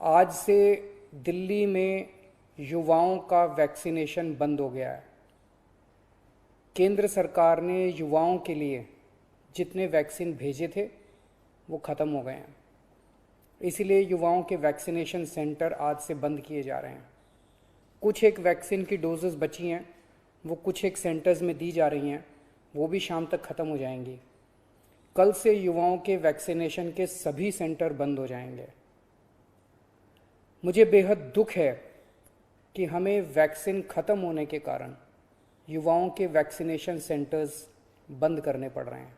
आज से दिल्ली में युवाओं का वैक्सीनेशन बंद हो गया है। केंद्र सरकार ने युवाओं के लिए जितने वैक्सीन भेजे थे वो ख़त्म हो गए हैं, इसीलिए युवाओं के वैक्सीनेशन सेंटर आज से बंद किए जा रहे हैं। कुछ एक वैक्सीन की डोजेस बची हैं, वो कुछ एक सेंटर्स में दी जा रही हैं, वो भी शाम तक ख़त्म हो जाएंगी। कल से युवाओं के वैक्सीनेशन के सभी सेंटर बंद हो जाएंगे। मुझे बेहद दुख है कि हमें वैक्सीन ख़त्म होने के कारण युवाओं के वैक्सीनेशन सेंटर्स बंद करने पड़ रहे हैं।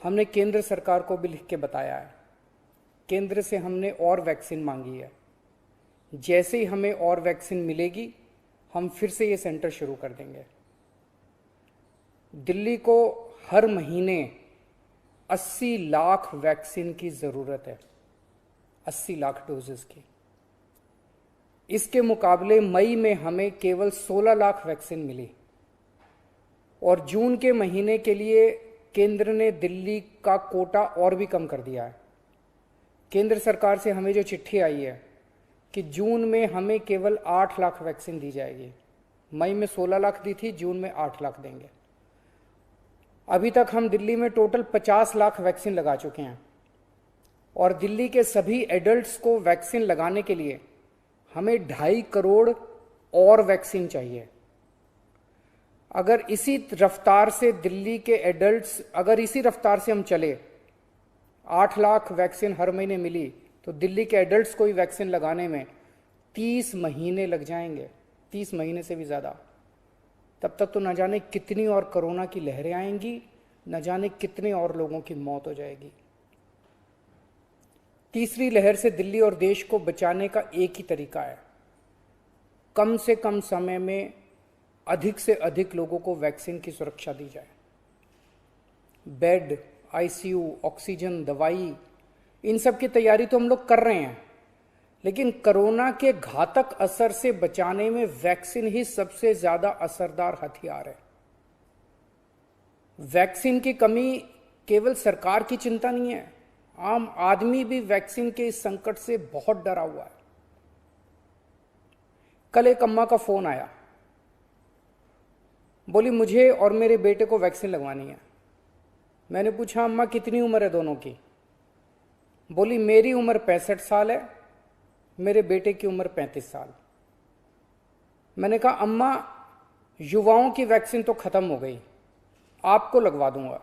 हमने केंद्र सरकार को भी लिख के बताया है, केंद्र से हमने और वैक्सीन मांगी है। जैसे ही हमें और वैक्सीन मिलेगी हम फिर से ये सेंटर शुरू कर देंगे। दिल्ली को हर महीने 80 लाख वैक्सीन की ज़रूरत है, 80 लाख डोजेस की। इसके मुकाबले मई में हमें केवल 16 लाख वैक्सीन मिली और जून के महीने के लिए केंद्र ने दिल्ली का कोटा और भी कम कर दिया है। केंद्र सरकार से हमें जो चिट्ठी आई है कि जून में हमें केवल 8 लाख वैक्सीन दी जाएगी। मई में 16 लाख दी थी, जून में 8 लाख देंगे। अभी तक हम दिल्ली में टोटल 50 लाख वैक्सीन लगा चुके हैं और दिल्ली के सभी एडल्ट्स को वैक्सीन लगाने के लिए हमें 2.5 करोड़ और वैक्सीन चाहिए। अगर इसी रफ्तार से दिल्ली के एडल्ट्स, अगर इसी रफ्तार से हम चले, 8 लाख वैक्सीन हर महीने मिली तो दिल्ली के एडल्ट्स को ही वैक्सीन लगाने में 30 महीने लग जाएंगे, 30 महीने से भी ज़्यादा। तब तक तो न जाने कितनी और कोरोना की लहरें आएंगी, न जाने कितने और लोगों की मौत हो जाएगी। तीसरी लहर से दिल्ली और देश को बचाने का एक ही तरीका है, कम से कम समय में अधिक से अधिक लोगों को वैक्सीन की सुरक्षा दी जाए। बेड, आईसीयू, ऑक्सीजन, दवाई, इन सब की तैयारी तो हम लोग कर रहे हैं, लेकिन कोरोना के घातक असर से बचाने में वैक्सीन ही सबसे ज्यादा असरदार हथियार है। वैक्सीन की कमी केवल सरकार की चिंता नहीं है, आम आदमी भी वैक्सीन के इस संकट से बहुत डरा हुआ है। कल एक अम्मा का फोन आया, बोली मुझे और मेरे बेटे को वैक्सीन लगवानी है। मैंने पूछा अम्मा कितनी उम्र है दोनों की? बोली मेरी उम्र 65 साल है, मेरे बेटे की उम्र 35 साल। मैंने कहा अम्मा युवाओं की वैक्सीन तो खत्म हो गई, आपको लगवा दूंगा।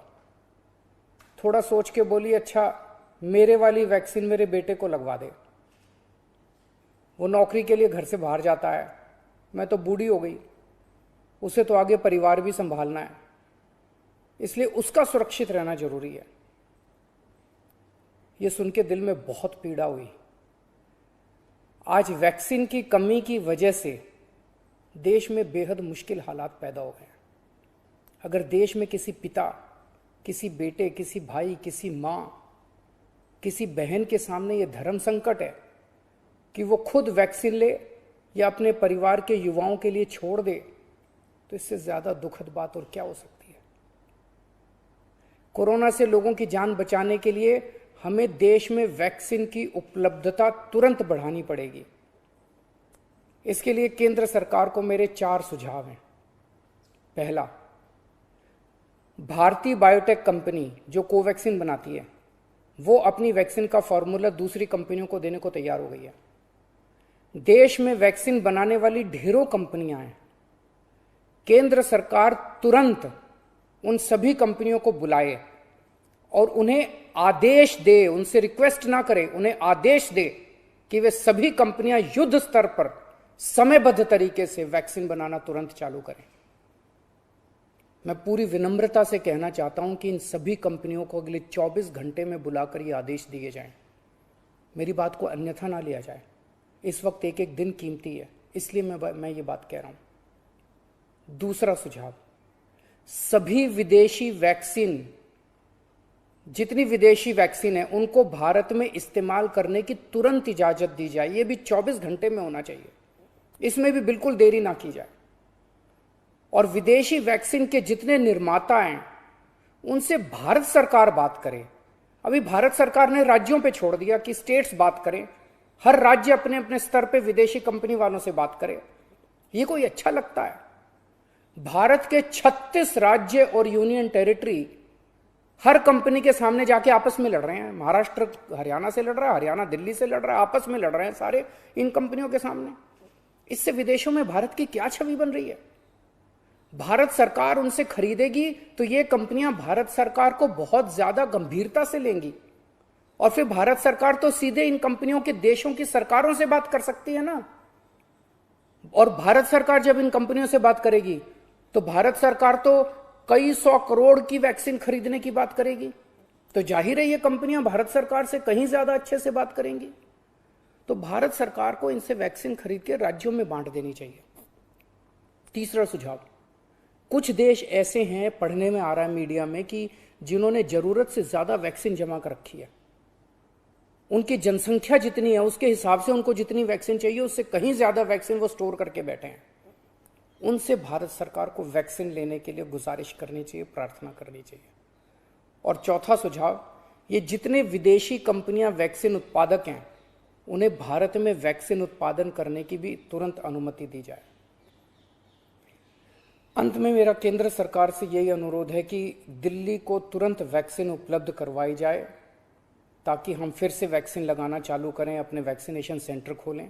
थोड़ा सोच के बोली अच्छा मेरे वाली वैक्सीन मेरे बेटे को लगवा दे, वो नौकरी के लिए घर से बाहर जाता है, मैं तो बूढ़ी हो गई, उसे तो आगे परिवार भी संभालना है, इसलिए उसका सुरक्षित रहना जरूरी है। ये सुन के दिल में बहुत पीड़ा हुई। आज वैक्सीन की कमी की वजह से देश में बेहद मुश्किल हालात पैदा हो गए हैं। अगर देश में किसी पिता, किसी बेटे, किसी भाई, किसी माँ, किसी बहन के सामने ये धर्म संकट है कि वो खुद वैक्सीन ले या अपने परिवार के युवाओं के लिए छोड़ दे, तो इससे ज्यादा दुखद बात और क्या हो सकती है। कोरोना से लोगों की जान बचाने के लिए हमें देश में वैक्सीन की उपलब्धता तुरंत बढ़ानी पड़ेगी। इसके लिए केंद्र सरकार को मेरे 4 सुझाव हैं। पहला, भारतीय बायोटेक कंपनी जो कोवैक्सीन बनाती है, वो अपनी वैक्सीन का फॉर्मूला दूसरी कंपनियों को देने को तैयार हो गई है। देश में वैक्सीन बनाने वाली ढेरों कंपनियां हैं। केंद्र सरकार तुरंत उन सभी कंपनियों को बुलाए और उन्हें आदेश दे, उनसे रिक्वेस्ट ना करे, उन्हें आदेश दे कि वे सभी कंपनियां युद्ध स्तर पर समयबद्ध तरीके से वैक्सीन बनाना तुरंत चालू करें। मैं पूरी विनम्रता से कहना चाहता हूं कि इन सभी कंपनियों को अगले 24 घंटे में बुलाकर ये आदेश दिए जाएं। मेरी बात को अन्यथा ना लिया जाए। इस वक्त एक एक दिन कीमती है, इसलिए मैं ये बात कह रहा हूं। दूसरा सुझाव, सभी विदेशी वैक्सीन, जितनी विदेशी वैक्सीन है उनको भारत में इस्तेमाल करने की तुरंत इजाजत दी जाए। ये भी 24 घंटे में होना चाहिए, इसमें भी बिल्कुल देरी ना की जाए। और विदेशी वैक्सीन के जितने निर्माता हैं उनसे भारत सरकार बात करे। अभी भारत सरकार ने राज्यों पे छोड़ दिया कि स्टेट्स बात करें, हर राज्य अपने अपने स्तर पे विदेशी कंपनी वालों से बात करे। ये कोई अच्छा लगता है? भारत के 36 राज्य और यूनियन टेरिटरी हर कंपनी के सामने जाके आपस में लड़ रहे हैं। महाराष्ट्र हरियाणा से लड़ रहा है, हरियाणा दिल्ली से लड़ रहा है, आपस में लड़ रहे हैं सारे इन कंपनियों के सामने। इससे विदेशों में भारत की क्या छवि बन रही है? भारत सरकार उनसे खरीदेगी तो ये कंपनियां भारत सरकार को बहुत ज्यादा गंभीरता से लेंगी, और फिर भारत सरकार तो सीधे इन कंपनियों के देशों की सरकारों से बात कर सकती है ना। और भारत सरकार जब इन कंपनियों से बात करेगी तो भारत सरकार तो कई 100 करोड़ की वैक्सीन खरीदने की बात करेगी, तो जाहिर है ये कंपनियां भारत सरकार से कहीं ज्यादा अच्छे से बात करेंगी। तो भारत सरकार को इनसे वैक्सीन खरीद के राज्यों में बांट देनी चाहिए। तीसरा सुझाव, कुछ देश ऐसे हैं, पढ़ने में आ रहा है मीडिया में, कि जिन्होंने जरूरत से ज्यादा वैक्सीन जमा कर रखी है। उनकी जनसंख्या जितनी है उसके हिसाब से उनको जितनी वैक्सीन चाहिए उससे कहीं ज्यादा वैक्सीन वो स्टोर करके बैठे हैं। उनसे भारत सरकार को वैक्सीन लेने के लिए गुजारिश करनी चाहिए, प्रार्थना करनी चाहिए। और चौथा सुझाव, ये जितने विदेशी कंपनियां वैक्सीन उत्पादक हैं उन्हें भारत में वैक्सीन उत्पादन करने की भी तुरंत अनुमति दी जाए। अंत में मेरा केंद्र सरकार से यही अनुरोध है कि दिल्ली को तुरंत वैक्सीन उपलब्ध करवाई जाए ताकि हम फिर से वैक्सीन लगाना चालू करें, अपने वैक्सीनेशन सेंटर खोलें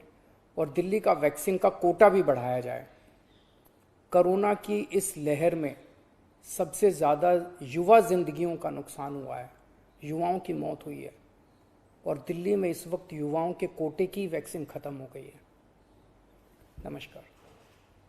और दिल्ली का वैक्सीन का कोटा भी बढ़ाया जाए। कोरोना की इस लहर में सबसे ज़्यादा युवा जिंदगियों का नुकसान हुआ है, युवाओं की मौत हुई है, और दिल्ली में इस वक्त युवाओं के कोटे की वैक्सीन खत्म हो गई है। नमस्कार।